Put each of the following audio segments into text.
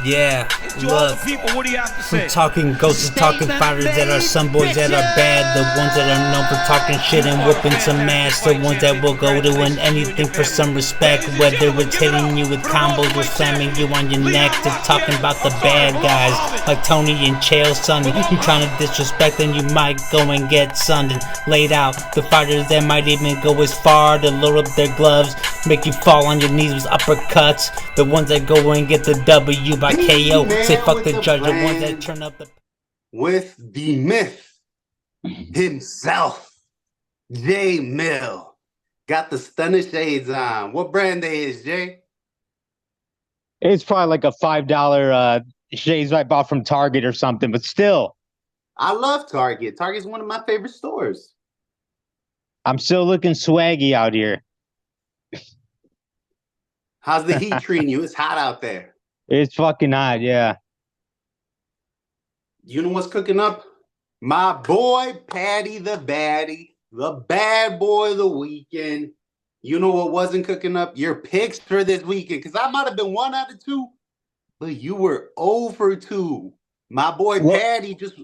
Yeah, To all the look. people, what do you have to I'm say? talking ghosts and talking fighters that are some boys that are bad. The ones that are known for talking shit and whooping some ass. The ones that will go to win anything for some respect. Whether it's hitting you with combos or slamming you on your neck. They're talking about the bad guys like Tony and Chael Sonnen. You trying to disrespect them, you might go and get sunned and laid out. The fighters that might even go as far to load up their gloves, make you fall on your knees with uppercuts. The ones that go and get the W by KO. Say fuck the judge. The ones that turn up the with the myth himself, Jay Mill. Got the stunner shades on. What brand they is, Jay? It's probably like a $5 shades I bought from Target or something, but still. I love Target. Target's one of my favorite stores. I'm still looking swaggy out here. How's the heat treating you? It's hot out there. It's fucking hot, yeah. You know what's cooking up? My boy, Paddy the Baddy, the bad boy of the weekend. You know what wasn't cooking up? Your picks for this weekend. Because I might have been 1 out of 2, but you were 0 for 2. My boy, Paddy just...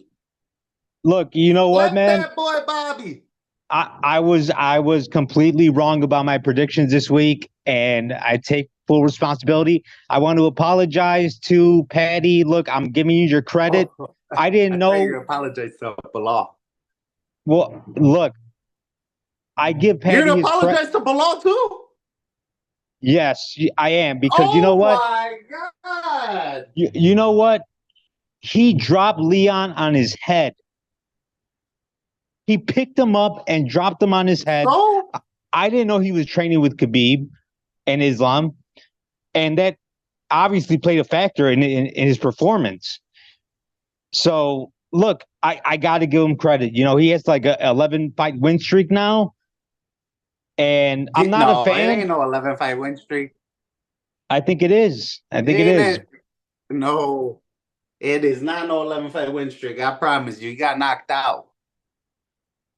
Look, you know what, man? That boy, Bobby. I was completely wrong about my predictions this week, and I take full responsibility. I want to apologize to Paddy. Look, I'm giving you your credit. I didn't know. You apologize to Belal. Well, look, I give Paddy. You're gonna apologize to Belal too? Yes, I am, because you know what? Oh my God! You know what? He dropped Leon on his head. He picked him up and dropped him on his head. So? I didn't know he was training with Khabib and Islam, and that obviously played a factor in his performance. So, look, I got to give him credit. You know, he has like a 11-fight win streak now, and I'm not a fan. It ain't no 11-fight win streak. I think it is. I think it is. No, it is not no 11-fight win streak. I promise you. He got knocked out.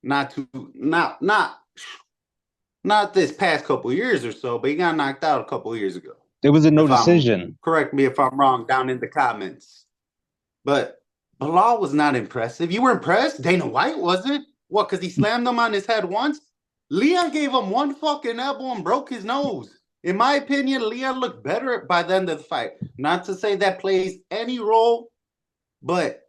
Not this past couple years or so, but he got knocked out a couple years ago. It was a no decision. Correct me if I'm wrong down in the comments. But Belal was not impressive. You were impressed? Dana White wasn't? What, because he slammed him on his head once? Leon gave him one fucking elbow and broke his nose. In my opinion, Leon looked better by the end of the fight. Not to say that plays any role, but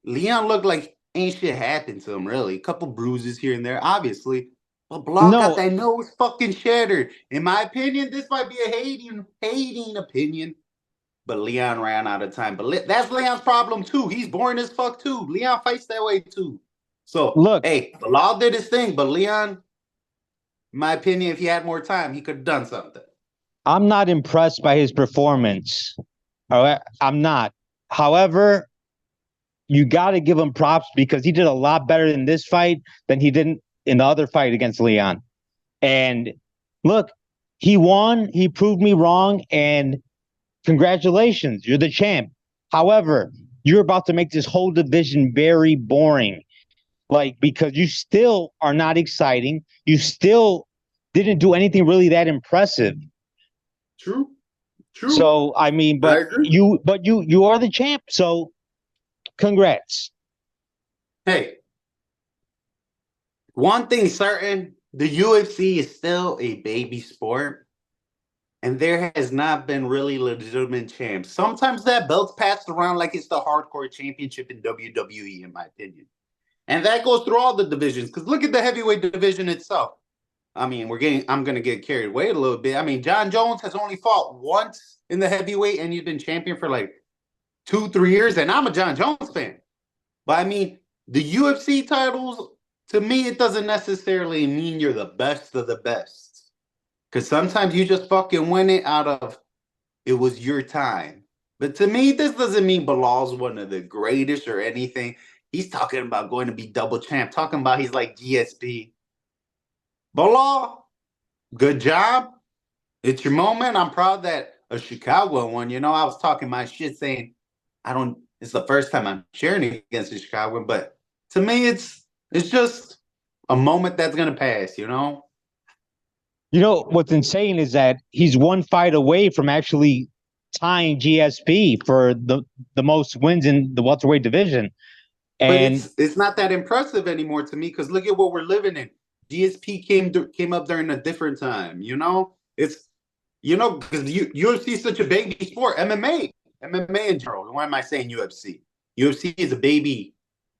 Leon looked like ain't shit happened to him, really. A couple bruises here and there, obviously. But Belal got that nose fucking shattered. In my opinion, this might be a hating opinion. But Leon ran out of time. But that's Leon's problem, too. He's boring as fuck, too. Leon fights that way, too. So, look, hey, Belal did his thing. But Leon, in my opinion, if he had more time, he could have done something. I'm not impressed by his performance. I'm not. However, you got to give him props because he did a lot better in this fight than he did in the other fight against Leon. And look, he won. He proved me wrong. And congratulations, you're the champ. However, you're about to make this whole division very boring. Like, because you still are not exciting. You still didn't do anything really that impressive. True. So, I mean, but you are the champ. So, congrats. Hey, one thing certain, the UFC is still a baby sport, and there has not been really legitimate champs. Sometimes that belt's passed around like it's the hardcore championship in WWE, in my opinion. And that goes through all the divisions, because look at the heavyweight division itself. I mean, I'm going to get carried away a little bit. I mean, John Jones has only fought once in the heavyweight, and he's been champion for like 2-3 years, and I'm a John Jones fan. But I mean, the UFC titles, to me, it doesn't necessarily mean you're the best of the best. Because sometimes you just fucking win it out of, it was your time. But to me, this doesn't mean Belal's one of the greatest or anything. He's talking about going to be double champ, talking about he's like GSP. Belal, good job. It's your moment. I'm proud that a Chicago one. You know, I was talking my shit saying, it's the first time I'm sharing against the Chicagoan, but to me, it's just a moment that's going to pass, you know? You know, what's insane is that he's one fight away from actually tying GSP for the most wins in the welterweight division. But And it's not that impressive anymore to me because look at what we're living in. GSP came up during a different time. It's because UFC is such a baby sport. MMA in general. Why am I saying UFC? UFC is a baby.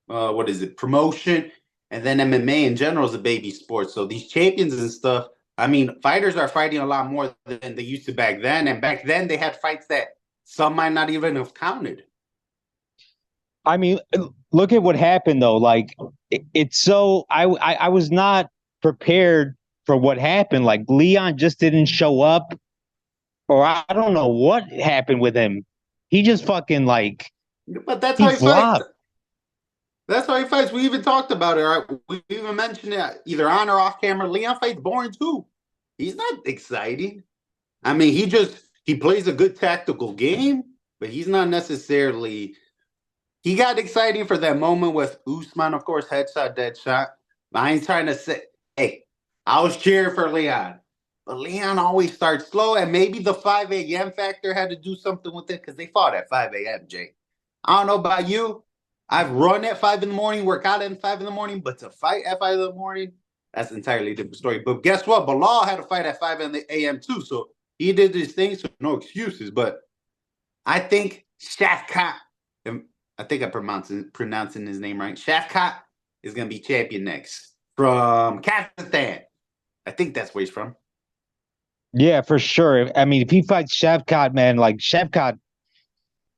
What is it? Promotion, and then MMA in general is a baby sport. So these champions and stuff. I mean, fighters are fighting a lot more than they used to back then, and back then they had fights that some might not even have counted. I mean, look at what happened though. Like it's so I was not prepared for what happened. Like Leon just didn't show up, or I don't know what happened with him. He just fucking like But that's he how he fights. flopped. That's how he fights. We even talked about it. Right? We even mentioned it either on or off camera. Leon fights boring too. He's not exciting. I mean, he plays a good tactical game, but he's not necessarily. He got exciting for that moment with Usman, of course, headshot, dead shot. But I ain't trying to say, hey, I was cheering for Leon. But Leon always starts slow, and maybe the 5 a.m. factor had to do something with it because they fought at 5 a.m., Jay. I don't know about you. I've run at 5 in the morning, work out at 5 in the morning, but to fight at 5 in the morning, that's an entirely different story. But guess what? Belal had a fight at 5 a.m. too, so he did his thing, so no excuses. But I think Shafkat, I think I'm pronouncing his name right. Shafkat is going to be champion next from Kazakhstan. I think that's where he's from. Yeah, for sure. I mean, if he fights Shafkat, man, like Shafkat.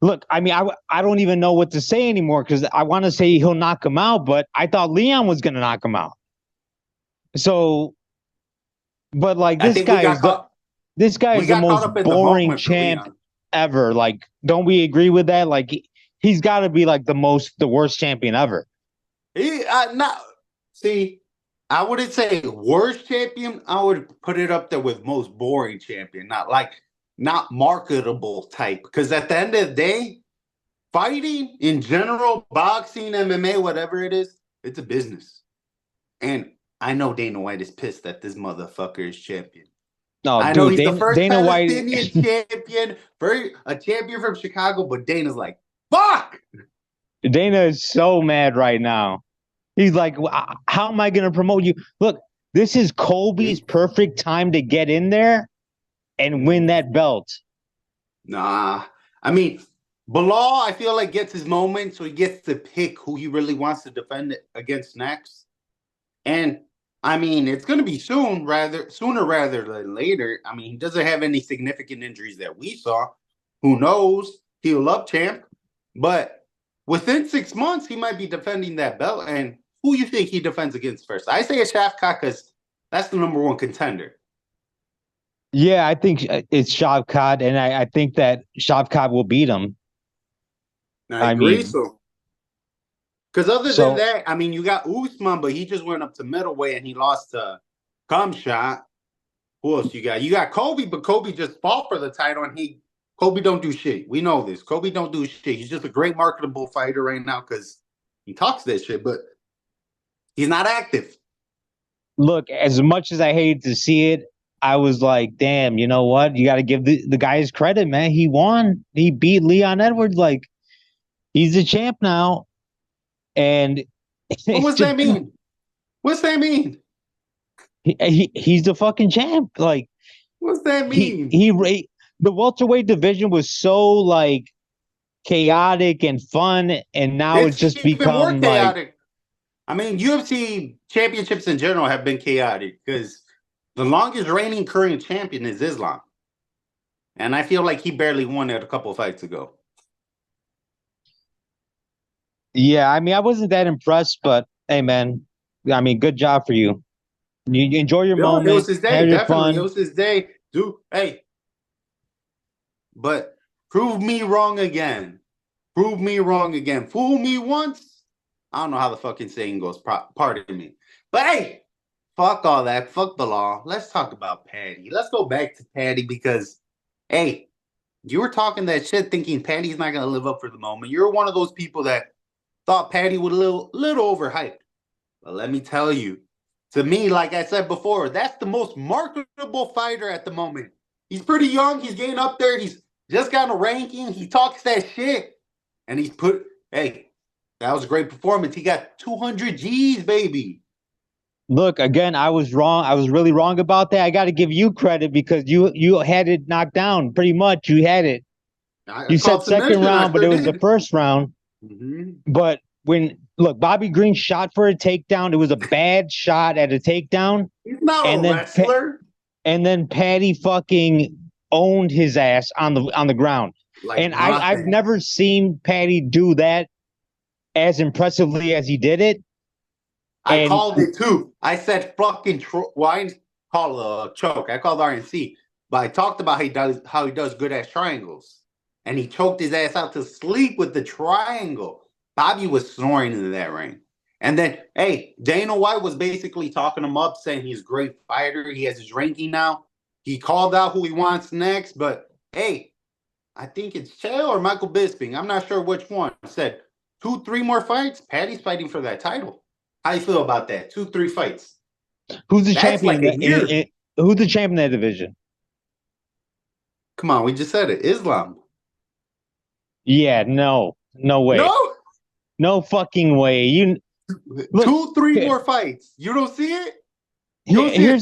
Look, I mean, I don't even know what to say anymore because I want to say he'll knock him out, but I thought Leon was going to knock him out. So, but like this guy is the most boring champ ever. Like, don't we agree with that? Like, he's got to be like the worst champion ever. I wouldn't say worst champion. I would put it up there with most boring champion. Not marketable type. Because at the end of the day, fighting in general, boxing, MMA, whatever it is, it's a business. And I know Dana White is pissed that this motherfucker is champion. No, I know he's the first Palestinian champion, a champion from Chicago, but Dana's like, fuck! Dana is so mad right now. He's like, how am I going to promote you? Look, this is Colby's perfect time to get in there and win that belt. Nah. I mean, Belal, I feel like gets his moment, so he gets to pick who he really wants to defend it against next. And I mean, it's going to be sooner rather than later. I mean, he doesn't have any significant injuries that we saw. Who knows? Heal up, champ. But within 6 months, he might be defending that belt. And who you think he defends against first? I say a Shafkat because that's the number one contender. Yeah, I think it's Shavkat, and I think that Shavkat will beat him. I agree. Because other than that, I mean, you got Usman, but he just went up to middleweight and he lost to Kamshot. Who else you got? You got Kobe, but Kobe just fought for the title, and Kobe don't do shit. We know this. Kobe don't do shit. He's just a great marketable fighter right now because he talks that shit, but he's not active. Look, as much as I hate to see it, I was like, damn, you know what? You got to give the guy his credit, man. He won. He beat Leon Edwards. Like, he's the champ now. And what's that mean? What's that mean? He's the fucking champ. Like, what's that mean? The welterweight division was so like chaotic and fun, and now it's just become more chaotic. Like, I mean, UFC championships in general have been chaotic because the longest reigning current champion is Islam, and I feel like he barely won it a couple of fights ago. Yeah, I mean, I wasn't that impressed, but hey, man, I mean, good job for you. You enjoy your moment. It was his day, definitely. It was his day, dude. Hey, but prove me wrong again. Prove me wrong again. Fool me once. I don't know how the fucking saying goes. Pardon me, but hey, fuck all that. Fuck the law. Let's talk about Paddy. Let's go back to Paddy because, hey, you were talking that shit, thinking Paddy's not gonna live up for the moment. You're one of those people that thought Paddy was a little overhyped. But let me tell you, to me, like I said before, that's the most marketable fighter at the moment. He's pretty young. He's getting up there. He's just got a ranking. He talks that shit, and he's put. Hey, that was a great performance. He got 200 G's, baby. Look, again, I was wrong. I was really wrong about that. I got to give you credit because you had it knocked down pretty much. You had it. You said second round, but it was the first round. But look, Bobby Green shot for a takedown. It was a bad shot at a takedown. He's not a wrestler. And then Paddy fucking owned his ass on the ground. And I've never seen Paddy do that as impressively as he did it. I called it too. I said fucking wine call a choke. I called RNC, but I talked about how he does good ass triangles, and he choked his ass out to sleep with the triangle. Bobby was snoring into that ring, and then hey, Dana White was basically talking him up, saying he's a great fighter. He has his ranking now. He called out who he wants next, but hey, I think it's Chael or Michael Bisping. I'm not sure which one. Said 2-3 more fights. Paddy's fighting for that title. How you feel about that? 2-3 fights. Who's the champion? Who's the champion of that division? Come on, we just said it. Islam. Yeah, no way. No fucking way. You look, 2-3 more fights. You don't see it? Here's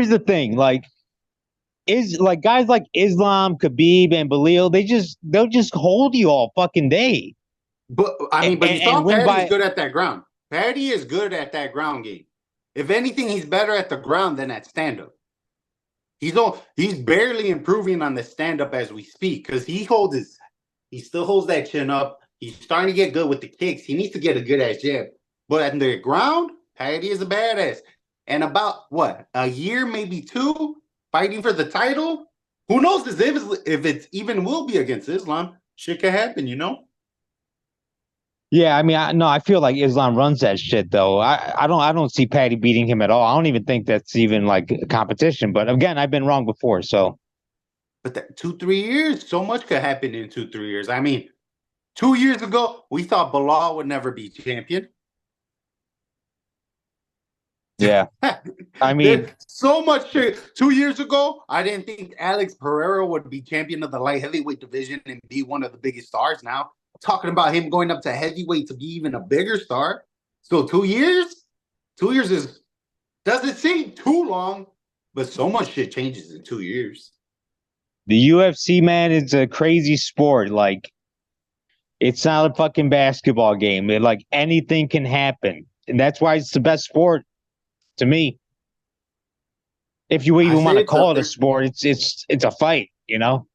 the thing. Like guys like Islam, Khabib, and Belal, they'll just hold you all fucking day. But I mean, you saw Paddy's good at that ground. Paddy is good at that ground game. If anything, he's better at the ground than at stand-up. He's barely improving on the stand-up as we speak because he still holds that chin up. He's starting to get good with the kicks. He needs to get a good ass jab. But at the ground, Paddy is a badass. And about a year, maybe 2, fighting for the title. Who knows if it's even will be against Islam? Shit could happen, you know. Yeah, I mean, I feel like Islam runs that shit though. I don't see Paddy beating him at all. I don't even think that's even like a competition. But again, I've been wrong before. So, but that 2-3 years, so much could happen in 2-3 years. I mean, 2 years ago, we thought Belal would never be champion. Yeah, I mean, so much shit. 2 years ago, I didn't think Alex Pereira would be champion of the light heavyweight division and be one of the biggest stars now. Talking about him going up to heavyweight to be even a bigger star. So 2 years? 2 years doesn't seem too long, but so much shit changes in 2 years. The UFC, man, is a crazy sport. Like, it's not a fucking basketball game. Like, anything can happen. And that's why it's the best sport to me. If you even want to call it a sport, it's a fight, you know?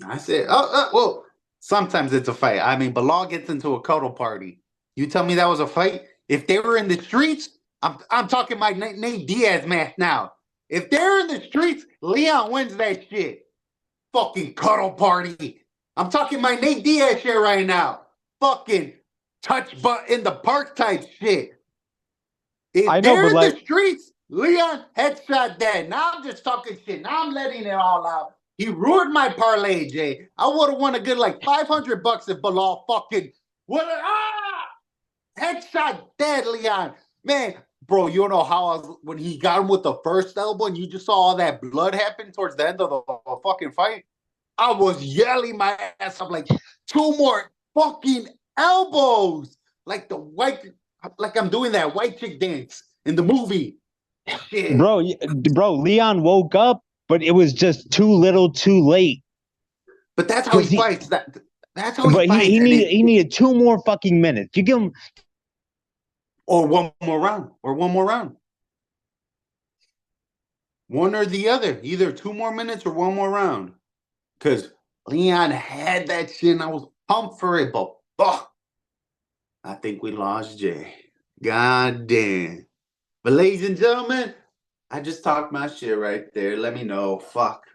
I said, well, sometimes it's a fight. I mean, Belal gets into a cuddle party. You tell me that was a fight? If they were in the streets, I'm talking my Nate Diaz match now. If they're in the streets, Leon wins that shit. Fucking cuddle party. I'm talking my Nate Diaz shit right now. Fucking touch butt in the park type shit. If they're in the streets, Leon headshot that. Now I'm just talking shit. Now I'm letting it all out. He ruined my parlay, Jay. I would have won a good like $500 if Belal fucking headshot dead, Leon. Man, bro, you don't know how when he got him with the first elbow and you just saw all that blood happen towards the end of the fucking fight. I was yelling my ass up like 2 more fucking elbows. Like I'm doing that white chick dance in the movie. Shit. Bro, Leon woke up, but it was just too little, too late. But that's how he fights. That's how he fights. He needed 2 more fucking minutes. You give him, or one more round. One or the other. Either 2 more minutes or 1 more round. Because Leon had that shit and I was pumped for it, but I think we lost Jay. God damn. But ladies and gentlemen, I just talked my shit right there. Let me know. Fuck.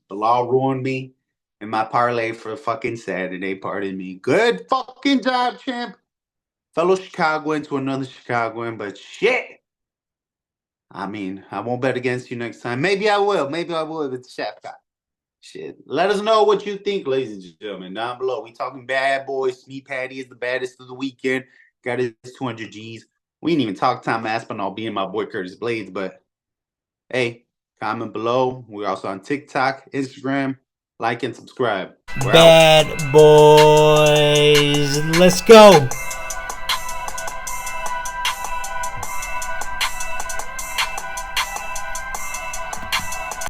The law ruined me and my parlay for fucking Saturday. Pardon me. Good fucking job, champ. Fellow Chicagoan to another Chicagoan, but shit. I mean, I won't bet against you next time. Maybe I will. Maybe I will if it's Chef guy. Shit. Let us know what you think, ladies and gentlemen, down below. We talking bad boys. Me, Paddy is the baddest of the weekend. Got his 200 G's. We didn't even talk Tom Aspinall being my boy Curtis Blades, but hey, comment below. We're also on TikTok, Instagram. Like and subscribe. We're out. Bad boys. Let's go.